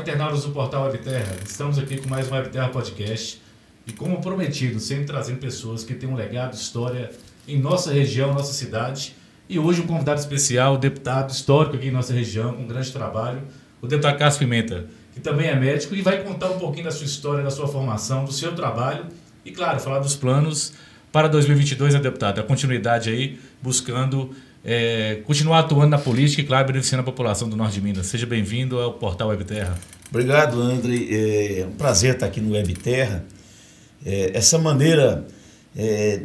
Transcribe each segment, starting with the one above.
internautas do Portal Webterra, estamos aqui com mais um Webterra Podcast e, como prometido, sempre trazendo pessoas que têm um legado, história em nossa região, nossa cidade. E hoje um convidado especial, o deputado histórico aqui em nossa região, com um grande trabalho, o deputado Cássio Pimenta, que também é médico e vai contar um pouquinho da sua história, da sua formação, do seu trabalho e, claro, falar dos planos para 2022, né, deputado? A continuidade aí, buscando continuar atuando na política e, claro, beneficiando a população do Norte de Minas. Seja bem-vindo ao Portal Webterra. Obrigado, André. É um prazer estar aqui no Webterra. Essa maneira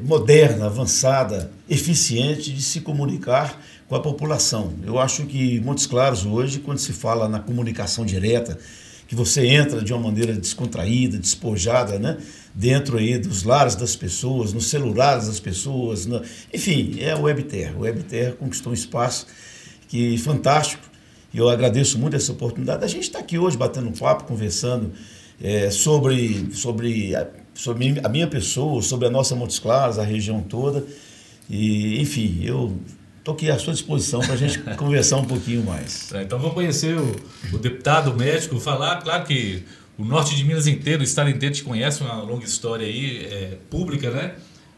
moderna, avançada, eficiente de se comunicar com a população. Eu acho que Montes Claros hoje, quando se fala na comunicação direta, que você entra de uma maneira descontraída, despojada, né? Dentro aí dos lares das pessoas, nos celulares das pessoas, enfim, é o Webterra. O Webterra conquistou um espaço fantástico e eu agradeço muito essa oportunidade. A gente está aqui hoje batendo um papo, conversando sobre a minha pessoa, sobre a nossa Montes Claros, a região toda. E, enfim, eu estou aqui à sua disposição para a gente conversar um pouquinho mais. Então vamos conhecer o deputado, o médico, falar, claro que o norte de Minas inteiro, o estado inteiro te conhece, uma longa história aí, pública, né?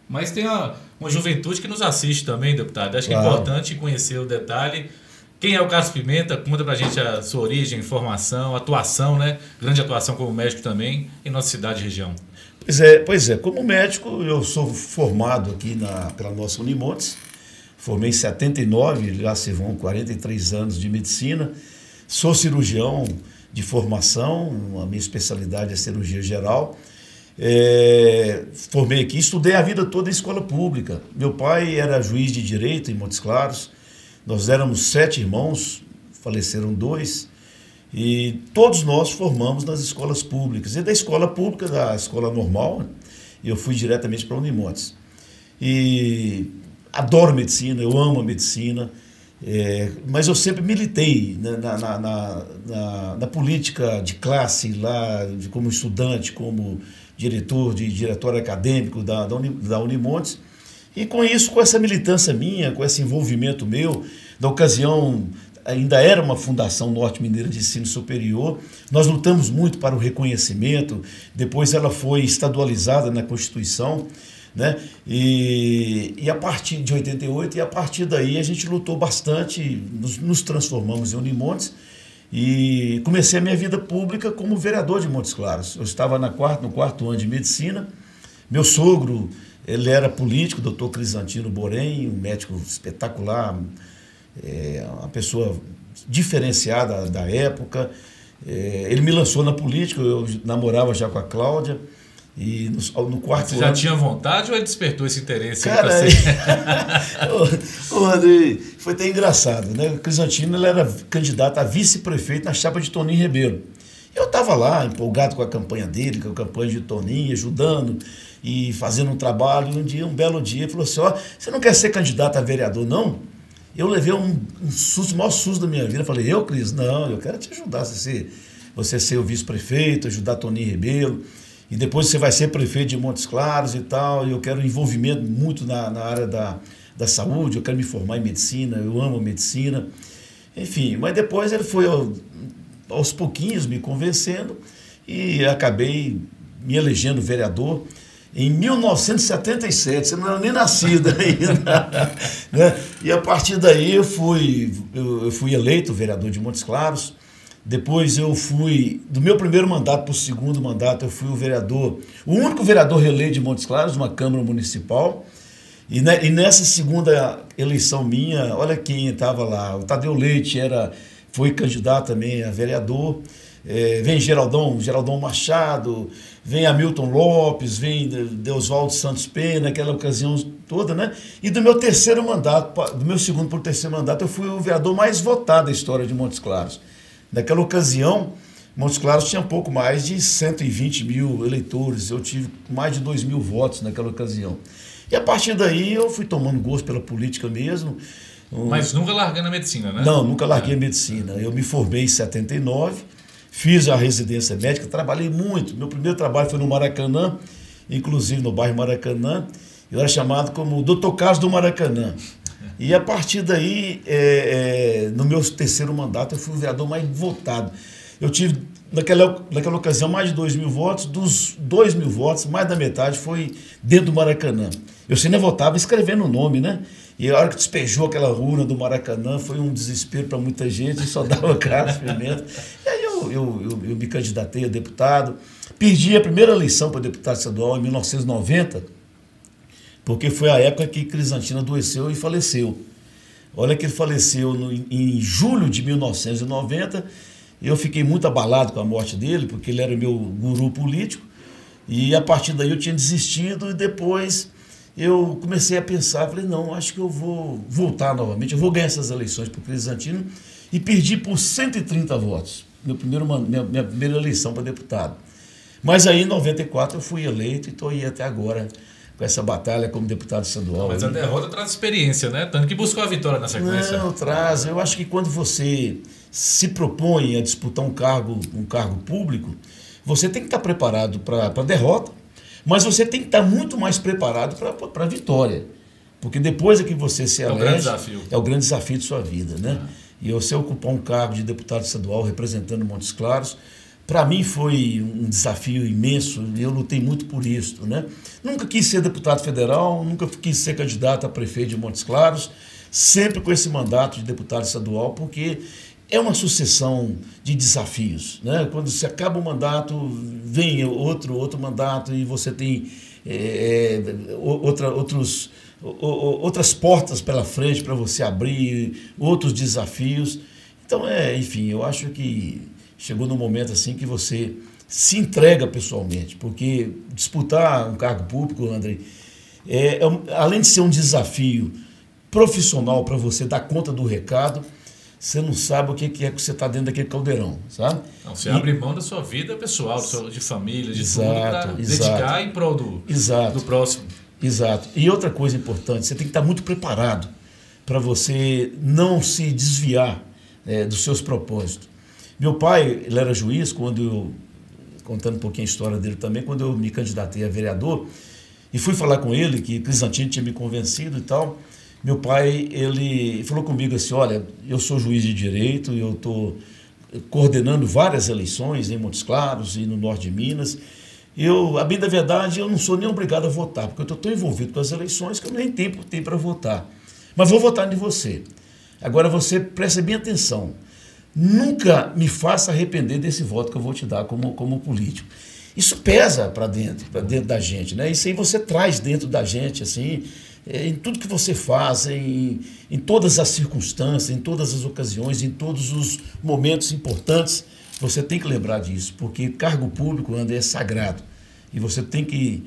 Mas tem uma juventude que nos assiste também, deputado. Acho que é importante conhecer o detalhe. Quem é o Cássio Pimenta? Conta pra gente a sua origem, formação, atuação, né? Grande atuação como médico também em nossa cidade e região. Pois é, como médico eu sou formado aqui pela nossa Unimontes, formei em 79, já se vão 43 anos de medicina, sou cirurgião de formação, a minha especialidade é cirurgia geral, formei aqui, estudei a vida toda em escola pública, meu pai era juiz de direito em Montes Claros, nós éramos 7 irmãos, faleceram 2, e todos nós formamos nas escolas públicas. E da escola pública, da escola normal, eu fui diretamente para a Unimontes. E adoro medicina, eu amo a medicina, mas eu sempre militei na política de classe, lá, como estudante, como diretor de diretório acadêmico da Unimontes. E com isso, com essa militância minha, com esse envolvimento meu, na ocasião ainda era uma Fundação Norte Mineira de Ensino Superior, nós lutamos muito para o reconhecimento, depois ela foi estadualizada na Constituição, né? E a partir de 88, e a partir daí a gente lutou bastante, nos transformamos em Unimontes e comecei a minha vida pública como vereador de Montes Claros. Eu estava no quarto ano de medicina, meu sogro, ele era político, doutor Crisantino Borém, um médico espetacular, uma pessoa diferenciada da época. Ele me lançou na política, eu namorava já com a Cláudia, e no quarto ano... Você já tinha vontade ou ele despertou esse interesse? Cara, André, foi até engraçado, né? O Crisantino, ele era candidato a vice-prefeito na chapa de Toninho Ribeiro. Eu estava lá, empolgado com a campanha dele, com a campanha de Toninho, ajudando e fazendo um trabalho. E um belo dia, ele falou assim, você não quer ser candidato a vereador, não? Eu levei um susto, o maior susto da minha vida. Eu falei, Cris? Não, eu quero te ajudar, você ser o vice-prefeito, ajudar Toninho Ribeiro, e depois você vai ser prefeito de Montes Claros e tal, e eu quero envolvimento muito na área da saúde, eu quero me formar em medicina, eu amo medicina, enfim. Mas depois ele foi aos pouquinhos me convencendo e acabei me elegendo vereador em 1977, você não era nem nascido ainda, né? E a partir daí eu fui eleito vereador de Montes Claros. Depois eu fui, do meu primeiro mandato para o segundo mandato, eu fui o único vereador reeleito de Montes Claros, uma Câmara Municipal. E nessa segunda eleição minha, olha quem estava lá, o Tadeu Leite foi candidato também a vereador. Vem Geraldão Machado, vem Hamilton Lopes, vem Deusvaldo Santos Pena, naquela ocasião toda, né? E do meu terceiro mandato, do meu segundo para o terceiro mandato, eu fui o vereador mais votado da história de Montes Claros. Naquela ocasião, Montes Claros tinha pouco mais de 120 mil eleitores, eu tive mais de 2 mil votos naquela ocasião. E a partir daí eu fui tomando gosto pela política mesmo. Mas nunca largando a medicina, né? Não, nunca larguei a medicina. Eu me formei em 79, fiz a residência médica, trabalhei muito. Meu primeiro trabalho foi no Maracanã, inclusive no bairro Maracanã. Eu era chamado como Dr. Carlos do Maracanã. E a partir daí, no meu terceiro mandato, eu fui o vereador mais votado. Eu tive naquela ocasião, mais de 2.000 votos. Dos 2.000 votos, mais da metade foi dentro do Maracanã. Eu ainda votava escrevendo o nome, né? E a hora que despejou aquela urna do Maracanã, foi um desespero para muita gente, só dava Carlos Pimenta. E aí eu me candidatei a deputado. Perdi a primeira eleição para deputado estadual em 1990, porque foi a época que Crisantina adoeceu e faleceu. Olha que ele faleceu em julho de 1990. Eu fiquei muito abalado com a morte dele, porque ele era meu guru político. E a partir daí eu tinha desistido e depois eu comecei a pensar, falei, não, acho que eu vou voltar novamente, eu vou ganhar essas eleições para o Crisantino, e perdi por 130 votos, minha primeira eleição para deputado. Mas aí em 94 eu fui eleito e estou aí até agora com essa batalha como deputado estadual. Mas a derrota traz experiência, né? Tanto que buscou a vitória na sequência. Não, traz. Eu acho que quando você se propõe a disputar um cargo público, você tem que estar preparado para a derrota, mas você tem que estar muito mais preparado para a vitória. Porque depois é que você se elege, é o grande desafio de sua vida, né? E você ocupar um cargo de deputado estadual representando Montes Claros, para mim foi um desafio imenso, e eu lutei muito por isso, né? Nunca quis ser deputado federal, nunca quis ser candidato a prefeito de Montes Claros, sempre com esse mandato de deputado estadual, porque é uma sucessão de desafios, né? Quando se acaba o mandato, vem outro mandato e você tem outras portas pela frente para você abrir, outros desafios. Então, enfim, eu acho que chegou num momento assim que você se entrega pessoalmente, porque disputar um cargo público, André, além de ser um desafio profissional para você dar conta do recado, você não sabe o que é que você está dentro daquele caldeirão, sabe? Não, você abre mão da sua vida pessoal, de família, de tudo, para dedicar em prol do próximo. Exato. E outra coisa importante, você tem que estar muito preparado para você não se desviar dos seus propósitos. Meu pai, ele era juiz, contando um pouquinho a história dele também, quando eu me candidatei a vereador, e fui falar com ele, que Crisantino tinha me convencido e tal. Meu pai, ele falou comigo assim, olha, eu sou juiz de direito, eu estou coordenando várias eleições em Montes Claros e no norte de Minas. A bem da verdade, eu não sou nem obrigado a votar, porque eu estou tão envolvido com as eleições que eu nem tempo tenho para votar. Mas vou votar em você. Agora você preste bem atenção. Nunca me faça arrepender desse voto que eu vou te dar como político. Isso pesa para dentro da gente, né? Isso aí você traz dentro da gente, assim, em tudo que você faz, em todas as circunstâncias, em todas as ocasiões, em todos os momentos importantes, você tem que lembrar disso, porque cargo público, André, é sagrado. E você tem que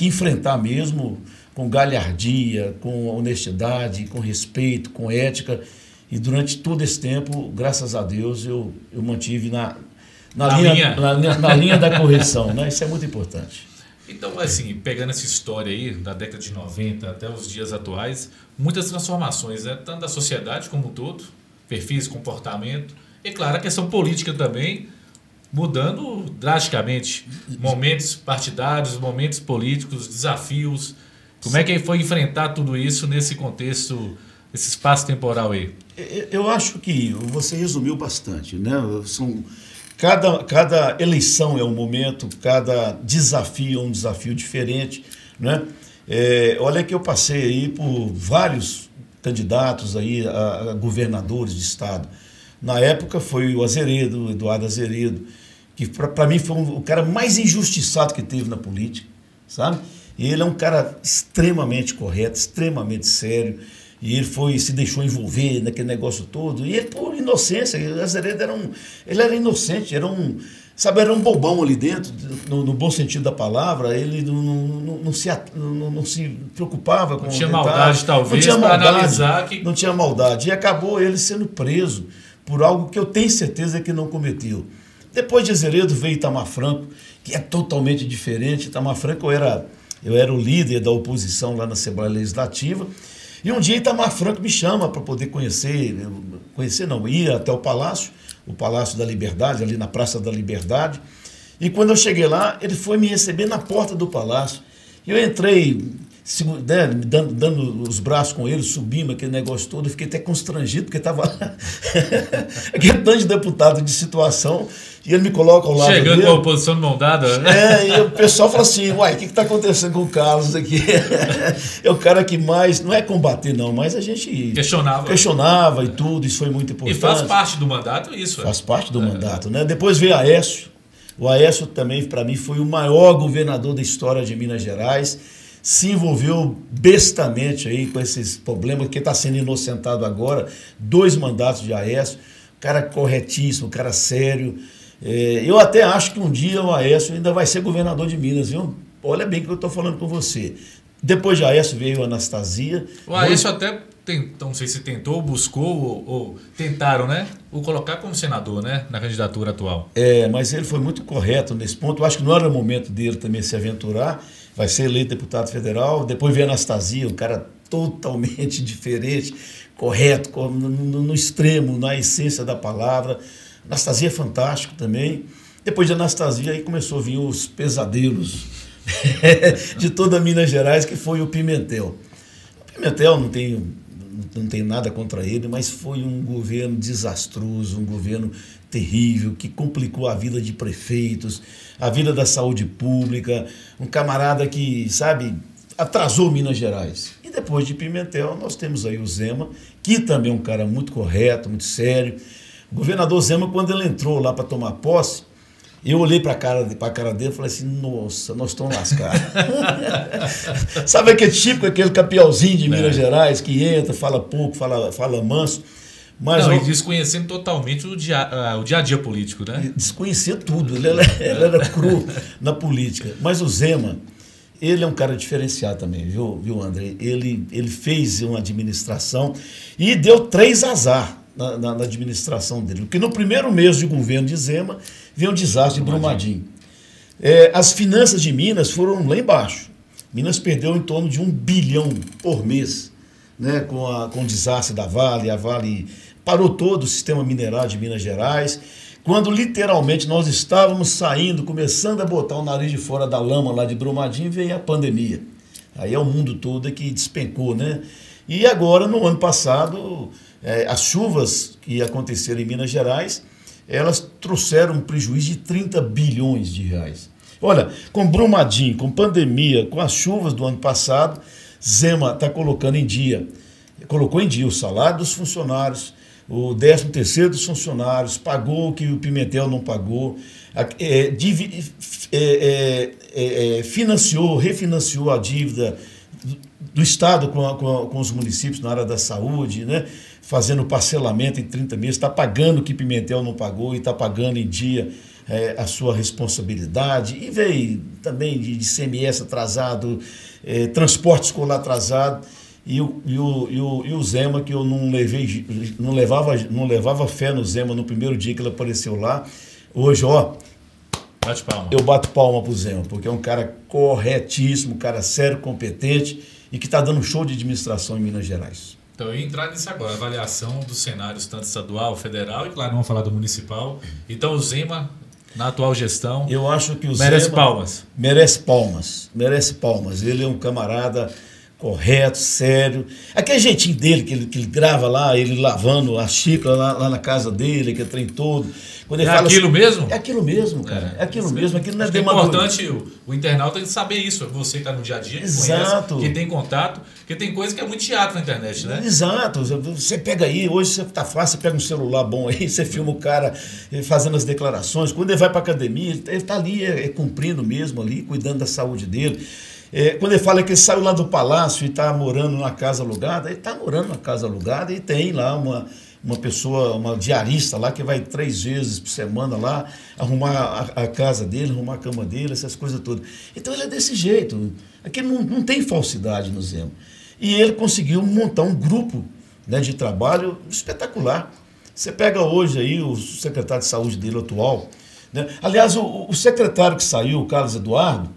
enfrentar mesmo com galhardia, com honestidade, com respeito, com ética. E durante todo esse tempo, graças a Deus, eu mantive na linha da correção, né? Isso é muito importante. Então, assim, pegando essa história aí, da década de 90 até os dias atuais, muitas transformações, né? Tanto da sociedade como um todo, perfis, comportamento, e claro, a questão política também, mudando drasticamente. Momentos partidários, momentos políticos, desafios. Como é que foi enfrentar tudo isso nesse contexto, esse espaço temporal aí? Eu acho que você resumiu bastante, né? Cada eleição é um momento, cada desafio é um desafio diferente, né? Olha que eu passei aí por vários candidatos aí a governadores de estado. Na época foi o Azeredo, o Eduardo Azeredo, que para mim foi o cara mais injustiçado que teve na política, sabe? E ele é um cara extremamente correto, extremamente sério. E ele se deixou envolver naquele negócio todo. E ele, por inocência, o Azeredo ele era inocente, era um bobão ali dentro, no bom sentido da palavra. Ele não se preocupava com... Não tinha maldade, talvez, para analisar que... Não tinha maldade. E acabou ele sendo preso por algo que eu tenho certeza que não cometeu. Depois de Azeredo veio Itamar Franco, que é totalmente diferente. Itamar Franco, eu era o líder da oposição lá na Assembleia Legislativa. E um dia Itamar Franco me chama para poder ir até o Palácio da Liberdade, ali na Praça da Liberdade. E quando eu cheguei lá, ele foi me receber na porta do palácio. E eu entrei né, dando os braços com ele, subimos aquele negócio todo, eu fiquei até constrangido, porque estava lá aquele tanto de deputado de situação, e ele me coloca ao lado chegando dele. com a oposição de mão dada, né? E o pessoal fala assim, uai, o que está acontecendo com o Carlos aqui? É o cara que mais, não é combater não, mas a gente questionava e tudo, isso foi muito importante. E faz parte do mandato isso. Faz parte do mandato, né? Depois veio Aécio. O Aécio também, para mim, foi o maior governador da história de Minas Gerais. Se envolveu bestamente aí com esses problemas, que está sendo inocentado agora. 2 mandatos de Aécio. Cara corretíssimo, cara sério. Eu até acho que um dia o Aécio ainda vai ser governador de Minas, viu? Olha bem o que eu estou falando com você. Depois de Aécio veio a Anastasia. O Aécio até tentou, não sei se tentou, buscou ou tentaram, né? O colocar como senador, né? Na candidatura atual. Mas ele foi muito correto nesse ponto. Eu acho que não era o momento dele também se aventurar. Vai ser eleito deputado federal. Depois veio a Anastasia, um cara totalmente diferente, correto, no extremo, na essência da palavra. Anastasia é fantástico também. Tem de Anastasia, aí começou a vir os pesadelos de toda Minas Gerais, que foi o Pimentel. O Pimentel não tem nada contra ele, mas foi um governo desastroso, um governo terrível, que complicou a vida de prefeitos, a vida da saúde pública, um camarada que, sabe, atrasou Minas Gerais. E depois de Pimentel, nós temos aí o Zema, que também é um cara muito correto, muito sério. O governador Zema, quando ele entrou lá para tomar posse, eu olhei para a cara dele e falei assim, nossa, nós estamos lascados. Sabe aquele tipo, aquele capialzinho de Minas Gerais, que entra, fala pouco, fala manso. Mas não, e desconhecendo totalmente o dia a dia político, né? Desconhecia tudo, ele era cru na política. Mas o Zema, ele é um cara diferenciado também, viu André? Ele fez uma administração e deu 3 azar na administração dele. Porque no primeiro mês de governo de Zema, veio um desastre de Brumadinho. As finanças de Minas foram lá embaixo. Minas perdeu em torno de 1 bilhão por mês, né, com o desastre da Vale. A Vale parou todo o sistema minerário de Minas Gerais. Quando literalmente nós estávamos saindo, começando a botar o nariz de fora da lama lá de Brumadinho, veio a pandemia. Aí é o mundo todo que despencou, né? E agora, no ano passado, as chuvas que aconteceram em Minas Gerais, elas trouxeram um prejuízo de 30 bilhões de reais. Olha, com Brumadinho, com pandemia, com as chuvas do ano passado, Zema está colocou em dia o salário dos funcionários, o 13º dos funcionários, pagou o que o Pimentel não pagou, refinanciou a dívida do Estado com os municípios na área da saúde, né? Fazendo parcelamento em 30 meses, está pagando o que Pimentel não pagou e está pagando em dia a sua responsabilidade. E veio também de ICMS atrasado, transporte escolar atrasado. E o Zema, que eu não levava fé no Zema no primeiro dia que ele apareceu lá. Hoje, bate palma. Eu bato palma pro Zema, porque é um cara corretíssimo, um cara sério, competente e que está dando show de administração em Minas Gerais. Então, eu ia entrar nisso agora, avaliação dos cenários tanto estadual, federal e, claro, vamos falar do municipal. Então, o Zema, na atual gestão, eu acho que o merece Zema palmas. Merece palmas. Ele é um camarada correto, sério. Aquele jeitinho dele que ele grava lá, ele lavando a xícara lá na casa dele, aquele trem todo. Quando ele fala aquilo assim, mesmo? É aquilo mesmo, cara. É aquilo mesmo. Aquilo não é demagogia. É importante o internauta tem que saber isso. Você que está no dia a dia, que exato, conhece, que tem contato, porque tem coisa que é muito teatro na internet, né? Exato. Você pega aí, hoje você tá fácil, você pega um celular bom aí, você filma o cara fazendo as declarações. Quando ele vai para academia, ele está ali cumprindo mesmo ali, cuidando da saúde dele. Quando ele fala que ele saiu lá do palácio e está morando numa casa alugada, ele está morando numa casa alugada e tem lá uma pessoa, uma diarista lá que vai 3 vezes por semana lá arrumar a casa dele, arrumar a cama dele, essas coisas todas. Então ele é desse jeito. Aqui não tem falsidade no Zema. E ele conseguiu montar um grupo, né, de trabalho espetacular. Você pega hoje aí o secretário de saúde dele atual, né? Aliás, o secretário que saiu, o Carlos Eduardo,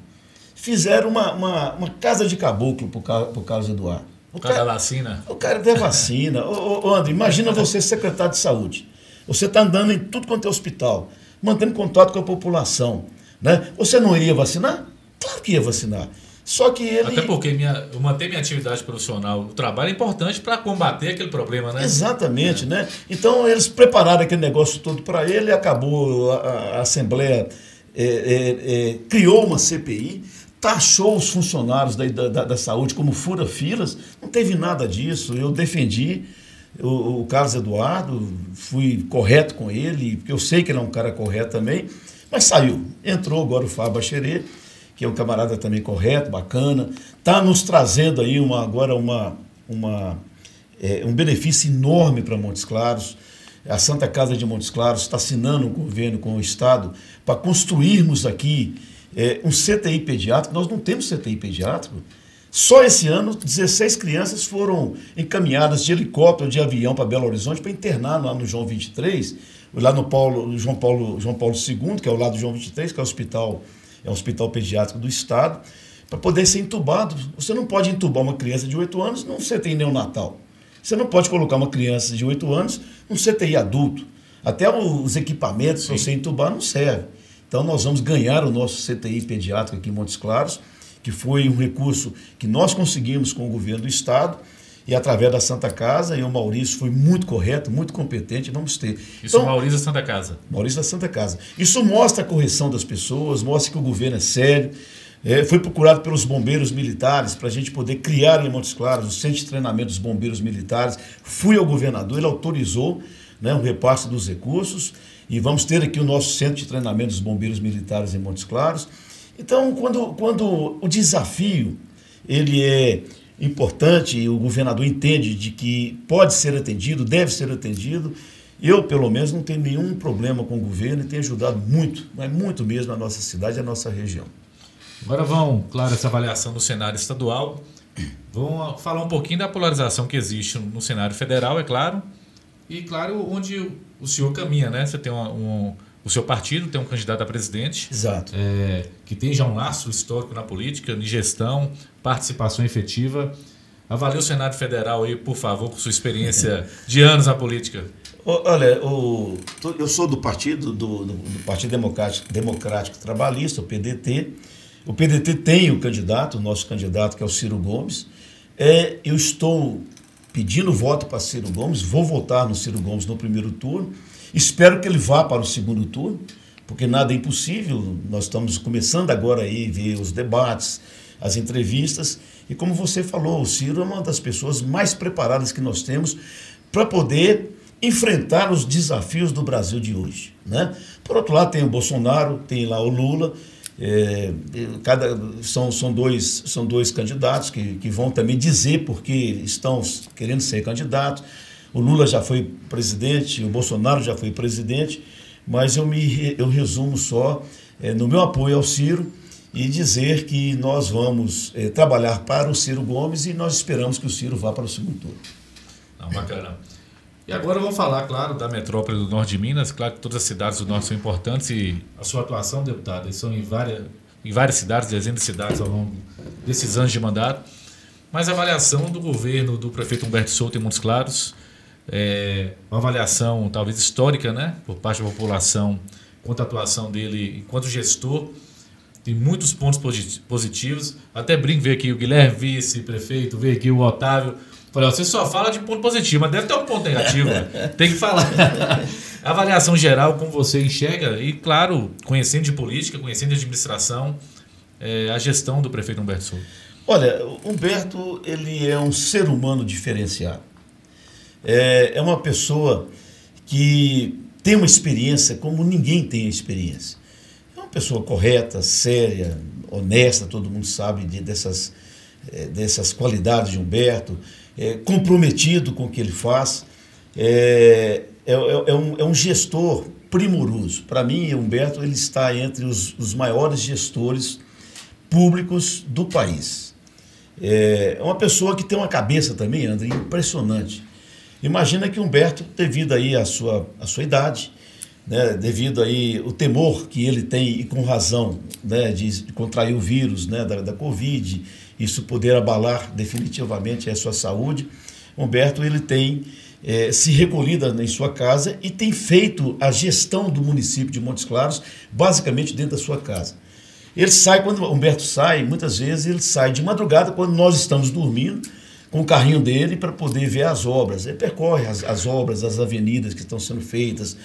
fizeram uma casa de caboclo para o Carlos Eduardo. O cara da vacina? O cara da vacina. André, imagina você secretário de saúde. Você está andando em tudo quanto é hospital, mantendo contato com a população, né? Você não iria vacinar? Claro que ia vacinar. Só que ele... Até porque eu manter minha atividade profissional, o trabalho é importante para combater aquele problema, né? Exatamente, né? Então eles prepararam aquele negócio todo para ele, acabou a Assembleia, criou uma CPI, taxou os funcionários da saúde como fura-filas, não teve nada disso. Eu defendi o Carlos Eduardo, fui correto com ele, porque eu sei que ele é um cara correto também, mas saiu. Entrou agora o Fábio Bacherer, que é um camarada também correto, bacana, está nos trazendo aí agora um benefício enorme para Montes Claros. A Santa Casa de Montes Claros está assinando um convênio com o Estado para construirmos aqui um CTI pediátrico. Nós não temos CTI pediátrico. Só esse ano, 16 crianças foram encaminhadas de helicóptero, de avião para Belo Horizonte para internar lá no João 23, lá no João Paulo II, que é o lado do João 23, que é o hospital pediátrico do Estado, para poder ser entubado. Você não pode entubar uma criança de 8 anos num CTI neonatal. Você não pode colocar uma criança de 8 anos num CTI adulto. Até os equipamentos para você entubar não servem. Então nós vamos ganhar o nosso CTI pediátrico aqui em Montes Claros, que foi um recurso que nós conseguimos com o governo do Estado, e através da Santa Casa, e o Maurício foi muito correto, muito competente, vamos ter. Isso, então, Maurício da Santa Casa. Maurício da Santa Casa. Isso mostra a correção das pessoas, mostra que o governo é sério. Foi procurado pelos bombeiros militares para a gente poder criar em Montes Claros o centro de treinamento dos bombeiros militares. Fui ao governador, ele autorizou, né, o repasse dos recursos, e vamos ter aqui o nosso centro de treinamento dos bombeiros militares em Montes Claros. Então, quando o desafio ele é importante e o governador entende de que pode ser atendido, deve ser atendido, eu, pelo menos, não tenho nenhum problema com o governo e tenho ajudado muito, mas muito mesmo a nossa cidade e a nossa região. Agora claro, essa avaliação do cenário estadual, vamos falar um pouquinho da polarização que existe no cenário federal, é claro, e claro, onde o senhor caminha, né? Você tem o seu partido tem um candidato a presidente. Exato. Que tem já um laço histórico na política, em gestão, participação efetiva. Avalie o cenário federal aí, por favor, com sua experiência de anos na política. Olha, eu sou do Partido Democrático Trabalhista, o PDT. O PDT tem o nosso candidato, que é o Ciro Gomes. Eu estou pedindo voto para Ciro Gomes, vou votar no Ciro Gomes no primeiro turno. Espero que ele vá para o segundo turno, porque nada é impossível. Nós estamos começando agora aí a ver os debates, as entrevistas. E como você falou, o Ciro é uma das pessoas mais preparadas que nós temos para poder enfrentar os desafios do Brasil de hoje, né? Por outro lado, tem o Bolsonaro, tem lá o Lula. São dois candidatos que vão também dizer porque estão querendo ser candidatos. O Lula já foi presidente, o Bolsonaro já foi presidente, mas eu resumo só no meu apoio ao Ciro e dizer que nós vamos trabalhar para o Ciro Gomes e nós esperamos que o Ciro vá para o segundo turno. Bacana. E agora vamos falar, claro, da metrópole do norte de Minas. Claro que todas as cidades do norte são importantes e a sua atuação, deputado, são em várias cidades, dezenas de cidades ao longo desses anos de mandato. Mas a avaliação do governo do prefeito Humberto Souto em Montes Claros, uma avaliação talvez histórica, né, por parte da população, quanto à atuação dele enquanto gestor, tem muitos pontos positivos. Até brinco, ver aqui o Guilherme, vice-prefeito, ver aqui o Otávio. Falei, você só fala de ponto positivo, mas deve ter um ponto negativo. Tem que falar. A avaliação geral, como você enxerga, e claro, conhecendo de política, conhecendo de administração, a gestão do prefeito Humberto Souto. Olha, o Humberto, ele é um ser humano diferenciado. É uma pessoa que tem uma experiência como ninguém tem experiência. É uma pessoa correta, séria, honesta, todo mundo sabe dessas qualidades de Humberto, comprometido com o que ele faz, é um gestor primoroso. Para mim, Humberto, ele está entre os maiores gestores públicos do país. É uma pessoa que tem uma cabeça também, André, impressionante. Imagina que Humberto, devido aí à sua idade, né, devido aí o temor que ele tem, e com razão, né, de contrair o vírus, né, da Covid, isso poder abalar definitivamente a sua saúde, Humberto ele tem se recolhido em sua casa e tem feito a gestão do município de Montes Claros basicamente dentro da sua casa. Ele sai, quando o Humberto sai, muitas vezes ele sai de madrugada, quando nós estamos dormindo, com o carrinho dele para poder ver as obras. Ele percorre as obras, as avenidas que estão sendo feitas,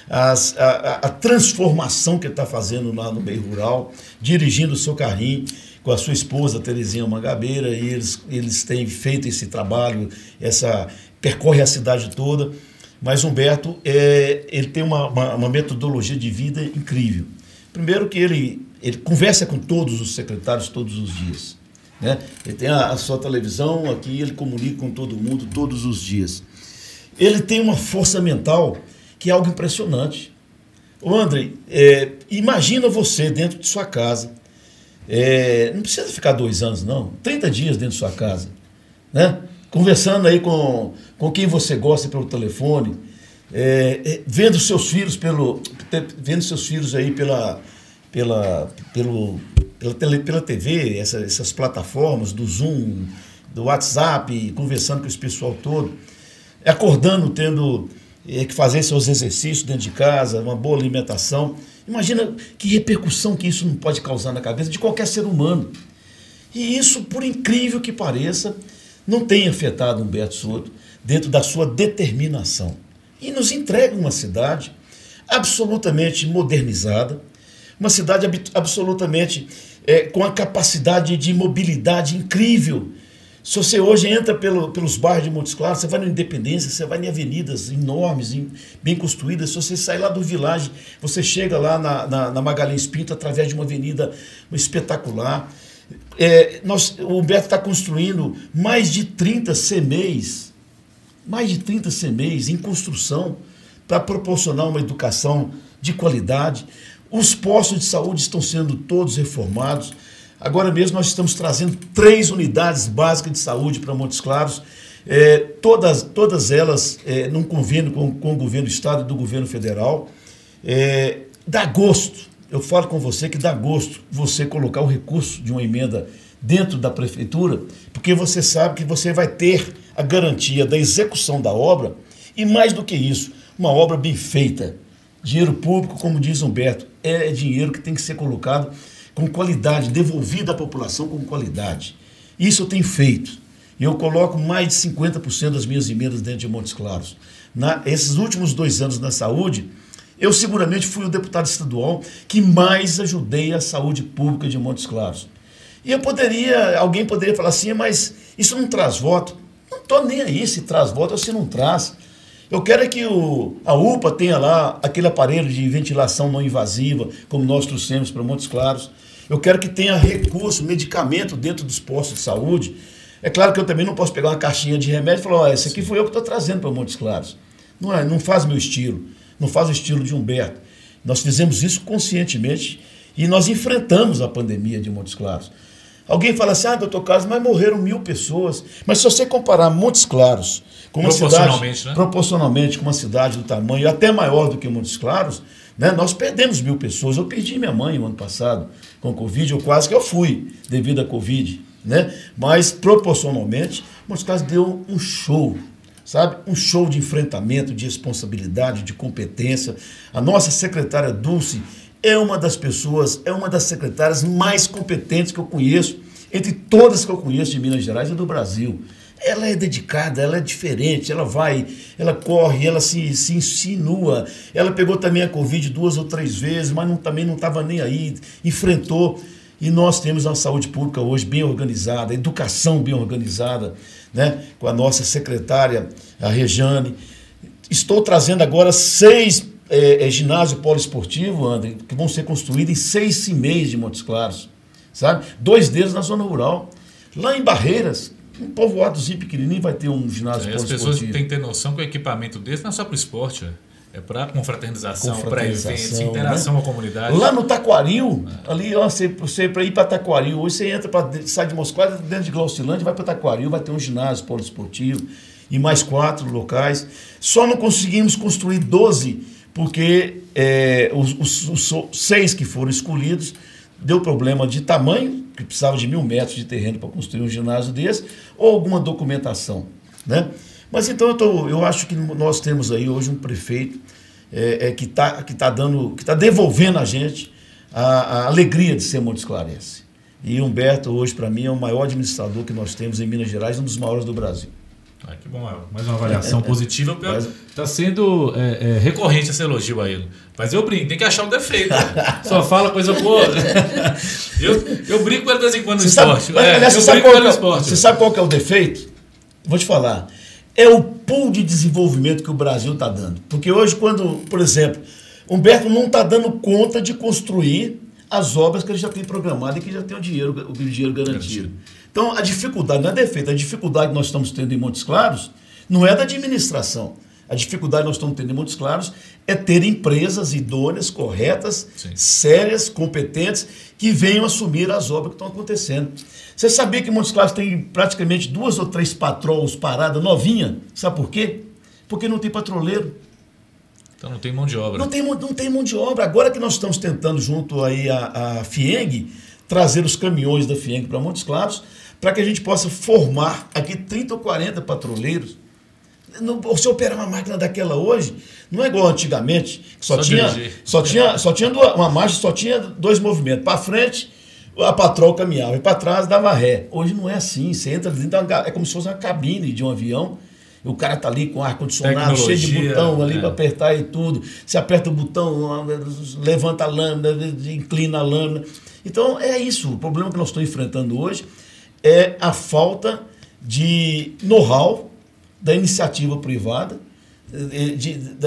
a transformação que ele está fazendo lá no meio rural, dirigindo o seu carrinho com a sua esposa, Terezinha Mangabeira, e eles têm feito esse trabalho, percorre a cidade toda. Mas Humberto, ele tem uma metodologia de vida incrível. Primeiro que ele conversa com todos os secretários todos os dias, né? Ele tem a sua televisão aqui, ele comunica com todo mundo todos os dias. Ele tem uma força mental que é algo impressionante. Ô André, imagina você dentro de sua casa, não precisa ficar 2 anos não, 30 dias dentro de sua casa, né? Conversando aí com quem você gosta pelo telefone, vendo seus filhos aí pela TV, essas plataformas do Zoom, do WhatsApp, conversando com esse pessoal todo, acordando, tendo que fazer seus exercícios dentro de casa, uma boa alimentação. Imagina que repercussão que isso não pode causar na cabeça de qualquer ser humano. E isso, por incrível que pareça, não tem afetado Humberto Soto dentro da sua determinação. E nos entrega uma cidade absolutamente modernizada, uma cidade absolutamente com a capacidade de mobilidade incrível. Se você hoje entra pelos bairros de Montes Claros, você vai na Independência, você vai em avenidas enormes, bem construídas. Se você sair lá do Village, você chega lá na Magalhães Pinto através de uma avenida espetacular. O Humberto está construindo mais de 30 CMEs em construção para proporcionar uma educação de qualidade. Os postos de saúde estão sendo todos reformados. Agora mesmo nós estamos trazendo 3 unidades básicas de saúde para Montes Claros, todas elas num convênio com o governo do Estado e do governo federal. Dá gosto, eu falo com você que dá gosto você colocar o recurso de uma emenda dentro da prefeitura, porque você sabe que você vai ter a garantia da execução da obra e, mais do que isso, uma obra bem feita. Dinheiro público, como diz Humberto, é dinheiro que tem que ser colocado com qualidade, devolvido à população com qualidade. Isso eu tenho feito. E eu coloco mais de 50% das minhas emendas dentro de Montes Claros. Esses últimos 2 anos na saúde, eu seguramente fui o deputado estadual que mais ajudei a saúde pública de Montes Claros. E alguém poderia falar assim, mas isso não traz voto. Não estou nem aí se traz voto ou se não traz. Eu quero é que a UPA tenha lá aquele aparelho de ventilação não invasiva, como nós trouxemos para Montes Claros. Eu quero que tenha recurso, medicamento dentro dos postos de saúde. É claro que eu também não posso pegar uma caixinha de remédio e falar, esse aqui foi eu que estou trazendo para Montes Claros. Não faz meu estilo, não faz o estilo de Humberto. Nós fizemos isso conscientemente e nós enfrentamos a pandemia de Montes Claros. Alguém fala assim, doutor Carlos, mas morreram 1000 pessoas. Mas se você comparar Montes Claros com uma cidade, né? Proporcionalmente com uma cidade do tamanho até maior do que Montes Claros, né, nós perdemos 1000 pessoas. Eu perdi minha mãe no ano passado com Covid, ou quase que eu fui devido à Covid, né? Mas proporcionalmente, Montes Claros deu um show, sabe? Um show de enfrentamento, de responsabilidade, de competência. A nossa secretária Dulce é uma das secretárias mais competentes que eu conheço, entre todas que eu conheço de Minas Gerais e do Brasil. Ela é dedicada, ela é diferente, ela corre, ela se insinua. Ela pegou também a Covid 2 ou 3 vezes, mas também não estava nem aí, enfrentou. E nós temos uma saúde pública hoje bem organizada, educação bem organizada, né? Com a nossa secretária, a Rejane. Estou trazendo agora 6 ginásio poliesportivo, André, que vão ser construídos em 6 CIMEIs de Montes Claros, sabe? 2 deles na zona rural. Lá em Barreiras, um povoadozinho pequenininho vai ter um ginásio poliesportivo. As pessoas têm que ter noção que o equipamento desse não é só para o esporte, é para confraternização, para eventos, interação, né? Com a comunidade. Lá no Taquaril, ali, você para ir para Taquaril, hoje você sai de Montes Claros, dentro de Glaucilândia, vai para Taquaril, vai ter um ginásio poliesportivo e mais 4 locais. Só não conseguimos construir 12 porque os 6 que foram escolhidos deu problema de tamanho, que precisava de 1000 metros de terreno para construir um ginásio desse, ou alguma documentação, né? Mas então eu acho que nós temos aí hoje um prefeito que está devolvendo a gente a alegria de ser Montes Clarense. E Humberto, hoje, para mim, é o maior administrador que nós temos em Minas Gerais, um dos maiores do Brasil. Que bom, mais uma avaliação positiva. Está sendo recorrente esse elogio a ele. Mas eu brinco, tem que achar um defeito. Só fala coisa boa. Eu brinco de vez em quando no esporte. Você sabe qual que é o defeito? Vou te falar. É o pool de desenvolvimento que o Brasil está dando. Porque hoje, quando, por exemplo, Humberto não está dando conta de construir as obras que ele já tem programado e que já tem o dinheiro garantido. Então, a dificuldade não é defeito. A dificuldade que nós estamos tendo em Montes Claros não é da administração. A dificuldade que nós estamos tendo em Montes Claros é ter empresas idôneas, corretas, sim, sérias, competentes, que venham assumir as obras que estão acontecendo. Você sabia que Montes Claros tem praticamente 2 ou 3 patrols paradas novinha? Sabe por quê? Porque não tem patroleiro. Então não tem mão de obra. Não tem mão de obra. Agora que nós estamos tentando, junto aí a FIENG, trazer os caminhões da FIENG para Montes Claros, para que a gente possa formar aqui 30 ou 40 patroleiros. Você operar uma máquina daquela hoje, não é igual antigamente, que só tinha uma marcha, só tinha 2 movimentos. Para frente, a patrol caminhava, e para trás dava ré. Hoje não é assim. Você entra dentro, é como se fosse uma cabine de um avião. O cara está ali com ar-condicionado, cheio de botão ali para apertar e tudo. Você aperta o botão, levanta a lâmina, inclina a lâmina. Então, é isso. O problema que nós estamos enfrentando hoje é a falta de know-how da iniciativa privada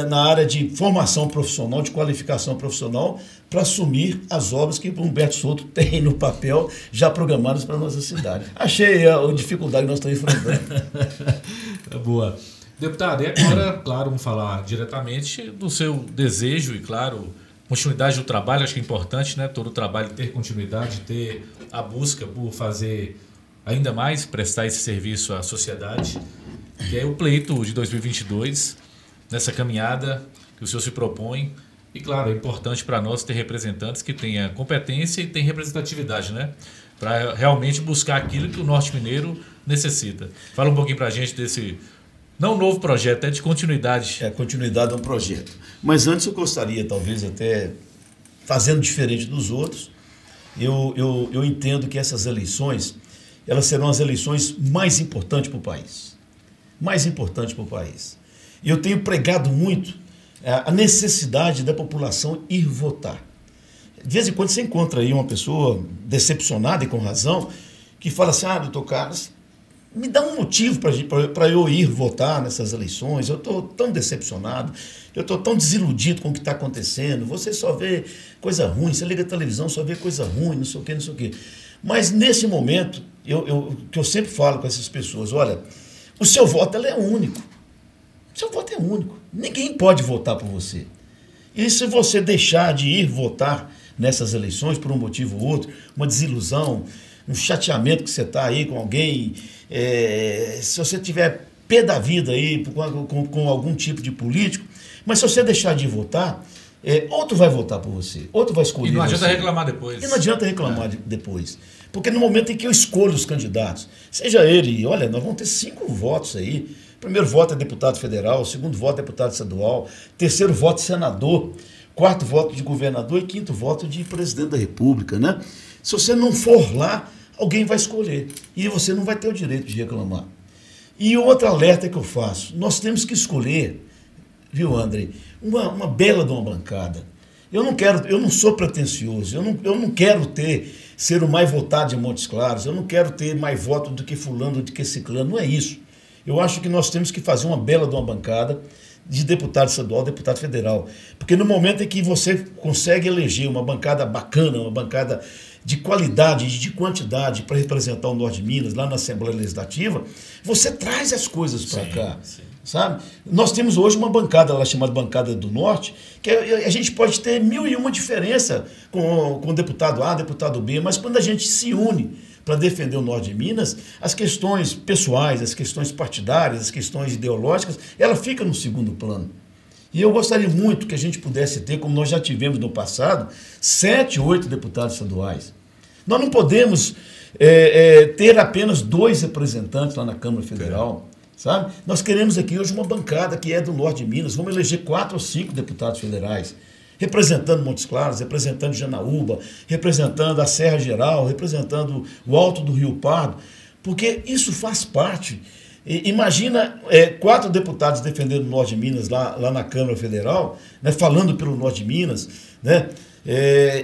na área de formação profissional, de qualificação profissional, para assumir as obras que o Humberto Souto tem no papel já programadas para a nossa cidade. Achei a dificuldade que nós estamos enfrentando. Boa. Deputado, e agora, claro, vamos falar diretamente do seu desejo e, claro, continuidade do trabalho. Acho que é importante, né? Todo o trabalho ter continuidade, ter a busca por fazer ainda mais, prestar esse serviço à sociedade, que é o pleito de 2022, nessa caminhada que o senhor se propõe. E, claro, é importante para nós ter representantes que tenham competência e tenham representatividade, né? Para realmente buscar aquilo que o Norte Mineiro necessita. Fala um pouquinho para a gente desse, não novo projeto, é de continuidade. É, continuidade é um projeto. Mas antes eu gostaria, talvez até, fazendo diferente dos outros, eu entendo que essas eleições, elas serão as eleições mais importantes para o país. Mais importantes para o país. E eu tenho pregado muito a necessidade da população ir votar. De vez em quando você encontra aí uma pessoa decepcionada e com razão, que fala assim, doutor Carlos, me dá um motivo para eu ir votar nessas eleições, eu estou tão decepcionado, eu estou tão desiludido com o que está acontecendo, você só vê coisa ruim, você liga a televisão, só vê coisa ruim, não sei o quê, não sei o quê. Mas nesse momento, que eu sempre falo com essas pessoas, olha, o seu voto é único. O seu voto é único. Ninguém pode votar por você. E se você deixar de ir votar nessas eleições por um motivo ou outro, uma desilusão, um chateamento que você está aí com alguém, se você tiver pé da vida aí com algum tipo de político, mas se você deixar de votar, outro vai votar por você, outro vai escolher. E não adianta você. Reclamar depois. E não adianta reclamar depois. Porque no momento em que eu escolho os candidatos, seja ele, olha, nós vamos ter 5 votos aí. O primeiro voto é deputado federal, o segundo voto é deputado estadual, terceiro voto senador, quarto voto de governador e quinto voto de presidente da República, né? Se você não for lá, alguém vai escolher. E você não vai ter o direito de reclamar. E outro alerta que eu faço, nós temos que escolher, viu, André, uma bela de uma bancada. Eu não sou pretensioso, eu não quero ser o mais votado de Montes Claros, eu não quero ter mais voto do que fulano, do que ciclano, não é isso. Eu acho que nós temos que fazer uma bela de uma bancada de deputado estadual, deputado federal. Porque no momento em que você consegue eleger uma bancada bacana, uma bancada de qualidade e de quantidade para representar o Norte de Minas, lá na Assembleia Legislativa, você traz as coisas para cá. Sim. Sabe? Nós temos hoje uma bancada lá chamada Bancada do Norte, que a gente pode ter 1001 diferença com o deputado A, deputado B, mas quando a gente se une para defender o Norte de Minas, as questões pessoais, as questões partidárias, as questões ideológicas, ela fica no segundo plano. E eu gostaria muito que a gente pudesse ter, como nós já tivemos no passado, 7, 8 deputados estaduais. Nós não podemos ter apenas 2 representantes lá na Câmara Federal. Sabe? Nós queremos aqui hoje uma bancada que é do Norte de Minas, vamos eleger 4 ou 5 deputados federais. representando Montes Claros, representando Janaúba, representando a Serra Geral, representando o Alto do Rio Pardo, porque isso faz parte. Imagina 4 deputados defendendo o Norte de Minas lá na Câmara Federal, né, falando pelo Norte de Minas, né,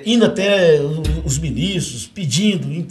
indo até os ministros, pedindo,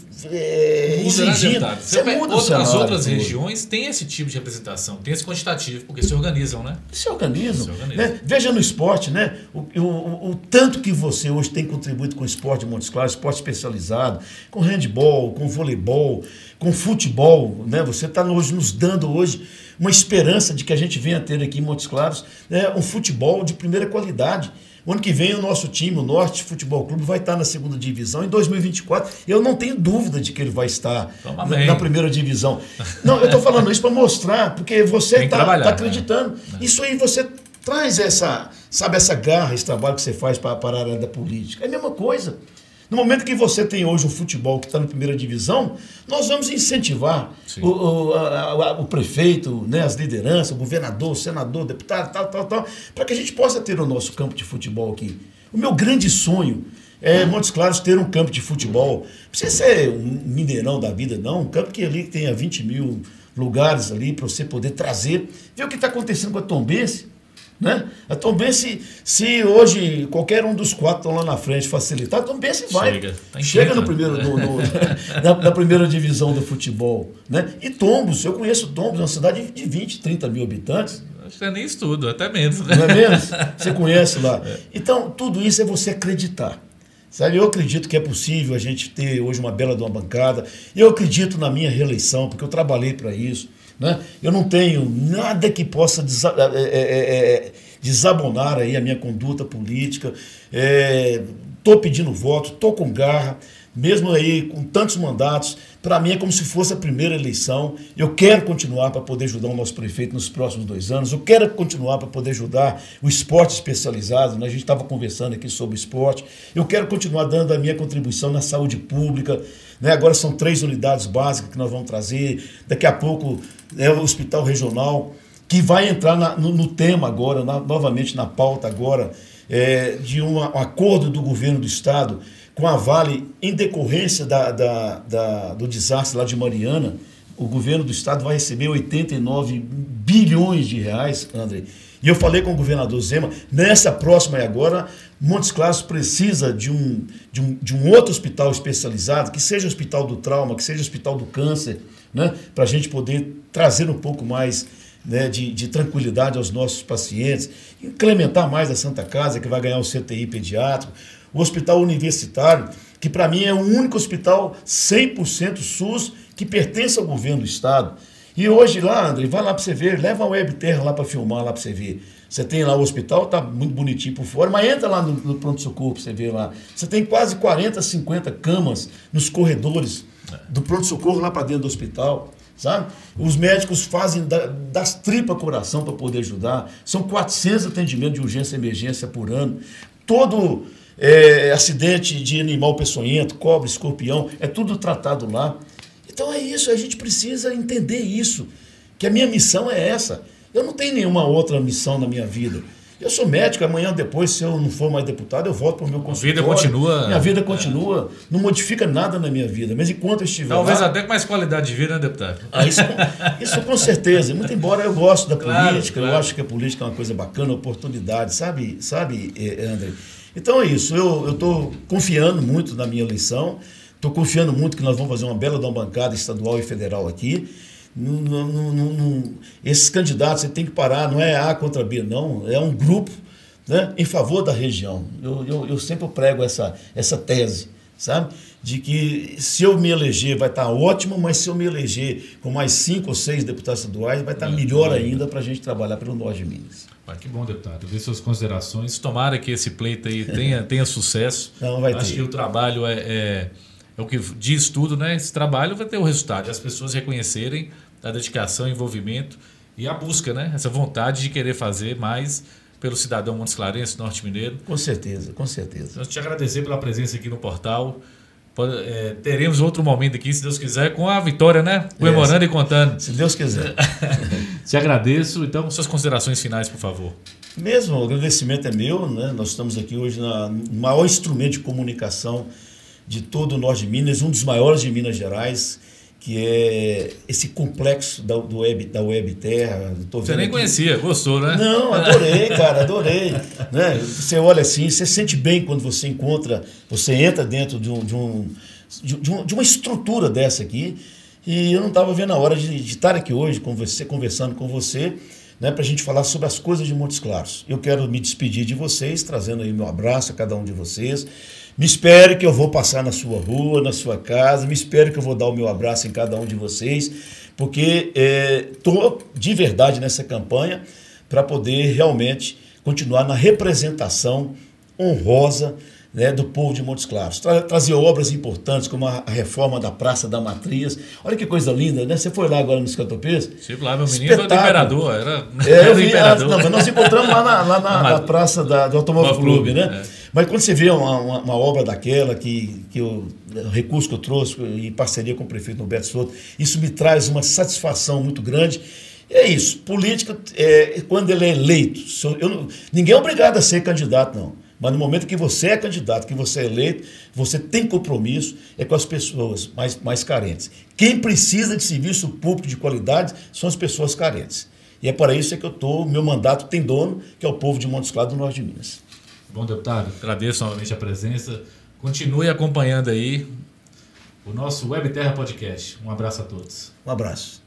exigindo. As outras regiões têm esse tipo de representação, tem esse quantitativo, porque se organizam, né? Se organizam. Né? Veja no esporte, né? O tanto que você hoje tem contribuído com o esporte de Montes Claros, esporte especializado, com handebol, com voleibol, com futebol, né? Você está hoje nos dando hoje uma esperança de que a gente venha ter aqui em Montes Claros, né, um futebol de primeira qualidade. O ano que vem o nosso time, o Norte Futebol Clube, vai estar na 2ª divisão. Em 2024, eu não tenho dúvida de que ele vai estar na 1ª divisão. Não, eu estou falando isso para mostrar, porque você está acreditando. Né? Isso aí você traz essa garra, esse trabalho que você faz para a área da política. É a mesma coisa. No momento que você tem hoje um futebol que está na 1ª divisão, nós vamos incentivar o prefeito, né, as lideranças, o governador, o senador, o deputado, tal, para que a gente possa ter o nosso campo de futebol aqui. O meu grande sonho é Montes Claros ter um campo de futebol. Não precisa ser um Mineirão da vida, não. Um campo que ali tenha 20 mil lugares ali para você poder trazer. Ver o que está acontecendo com a Tombense. Né? A Tombense, se hoje qualquer um dos 4 estão lá na frente facilitar, a Tombense vai. Chega no primeiro, na 1ª divisão do futebol. Né? E Tombos, eu conheço Tombos, uma cidade de 20, 30 mil habitantes. Acho que é nem isso tudo, até menos. Não é menos? Você conhece lá. Então, tudo isso é você acreditar. Sabe, eu acredito que é possível a gente ter hoje uma bela de uma bancada. Eu acredito na minha reeleição, porque eu trabalhei para isso. Né? Eu não tenho nada que possa desabonar aí a minha conduta política. Estou pedindo voto, estou com garra, mesmo aí com tantos mandatos. Para mim é como se fosse a primeira eleição. Eu quero continuar para poder ajudar o nosso prefeito nos próximos 2 anos. Eu quero continuar para poder ajudar o esporte especializado. Né? A gente estava conversando aqui sobre esporte. Eu quero continuar dando a minha contribuição na saúde pública. Né? Agora são 3 unidades básicas que nós vamos trazer. Daqui a pouco é o hospital regional, que vai entrar no tema agora, novamente na pauta agora, de um acordo do governo do estado com a Vale, em decorrência do desastre lá de Mariana. O governo do estado vai receber 89 bilhões de reais, André. E eu falei com o governador Zema, nessa próxima e agora, Montes Claros precisa de um outro hospital especializado, que seja o hospital do trauma, que seja o hospital do câncer, né, para a gente poder trazer um pouco mais, né, de tranquilidade aos nossos pacientes, incrementar mais a Santa Casa, que vai ganhar o CTI pediátrico, o hospital universitário, que para mim é o único hospital 100% SUS que pertence ao governo do estado. E hoje lá, André, vai lá para você ver, leva a Webterra lá para filmar lá para você ver. Você tem lá o hospital, tá muito bonitinho por fora, mas entra lá no pronto-socorro para você ver lá. Você tem quase 40, 50 camas nos corredores do pronto-socorro lá para dentro do hospital, sabe? Os médicos fazem das tripas coração para poder ajudar. São 400 atendimentos de urgência e emergência por ano. Todo acidente de animal peçonhento, cobra, escorpião, é tudo tratado lá. Então é isso, a gente precisa entender isso, que a minha missão é essa. Eu não tenho nenhuma outra missão na minha vida. Eu sou médico, amanhã depois, se eu não for mais deputado, eu volto para o meu consultório. A vida continua. Minha vida continua, não modifica nada na minha vida, mas enquanto eu estiver Talvez lá, até com mais qualidade de vida, né, deputado? Isso com certeza. Muito embora eu gosto da política, eu acho que a política é uma coisa bacana, oportunidade, sabe, André? Então é isso, eu estou confiando muito na minha eleição, estou confiando muito que nós vamos fazer uma bela de uma bancada estadual e federal aqui. Esses candidatos, você tem que parar, não é A contra B, não, é um grupo, né, em favor da região. Eu sempre prego essa tese, sabe? De que se eu me eleger vai estar ótimo, mas se eu me eleger com mais 5 ou 6 deputados estaduais, vai estar melhor ainda para a gente trabalhar pelo Norte de Minas. Que bom, deputado. Ver suas considerações. Tomara que esse pleito aí tenha sucesso. Não, vai Acho ter. que o trabalho é o que diz tudo, né? Esse trabalho vai ter o resultado. As pessoas reconhecerem a dedicação, envolvimento e a busca, né? Essa vontade de querer fazer mais pelo cidadão montes clarense, norte mineiro. Com certeza, com certeza. Então, te agradecer pela presença aqui no portal. teremos outro momento aqui, se Deus quiser, com a vitória, né? Comemorando e contando. Se Deus quiser. Te agradeço. Então, suas considerações finais, por favor. Mesmo, o agradecimento é meu, né? Nós estamos aqui hoje no maior instrumento de comunicação de todo o norte de Minas, um dos maiores de Minas Gerais, que é esse complexo da Web Terra. Você nem conhecia, gostou, né? Não, adorei, cara, adorei. Né? Você olha assim, você sente bem quando você entra dentro de uma estrutura dessa aqui, e eu não estava vendo a hora de estar aqui hoje com você, conversando com você, né, para a gente falar sobre as coisas de Montes Claros. Eu quero me despedir de vocês, trazendo aí meu abraço a cada um de vocês. Me espere que eu vou passar na sua rua, na sua casa, me espere que eu vou dar o meu abraço em cada um de vocês, porque estou de verdade nessa campanha para poder realmente continuar na representação honrosa, né, do povo de Montes Claros. Trazer obras importantes como a reforma da Praça da Matriz. Olha que coisa linda, né? Você foi lá agora no Escatopês? Estive lá, meu menino foi do Imperador. Era do Imperador. Não, mas nós encontramos lá na Praça do Automóvel Clube, né? Mas quando você vê uma obra daquela, o recurso que eu trouxe em parceria com o prefeito Norberto Souto, isso me traz uma satisfação muito grande. É isso. Política, quando ele é eleito, ninguém é obrigado a ser candidato, não. Mas no momento que você é candidato, que você é eleito, você tem compromisso com as pessoas mais carentes. Quem precisa de serviço público de qualidade são as pessoas carentes. E é para isso que meu mandato tem dono, que é o povo de Montes Claros do Norte de Minas. Bom, deputado, agradeço novamente a presença. Continue acompanhando aí o nosso Web Terra Podcast. Um abraço a todos. Um abraço.